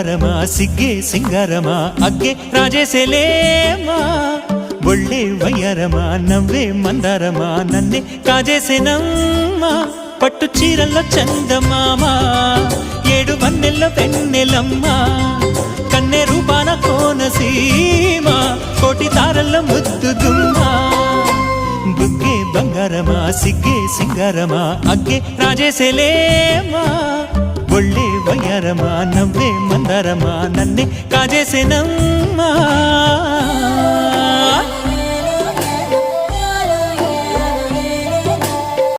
ಬಂಗಾರಮಾ ಸಿಗ್ಗೆ ಸಿಂಗಾರಮಾ ಅಗ್ಗೆ ರಾಜೇಸೆಲೇಮಾ ಒಳ್ಳೆ వయ్యారమా నవ్వే మందారమా నన్నే కాజేసేనమ్మా పట్టు చీరల్లో చందమామ ఏడు వన్నెల్లో వెన్నెలమ్మ కన్నె రూపాన కోనసీమ కోటి తారల్లో ముద్దు గుమ్మ బుగ్గే బంగారమా సిగ్గే సింగారమా అగ్గే రాజేసెలేమా ఒళ్ళే వయ్యారమా నవ్వే మందారమా నన్నే కాజేసేనమ్మా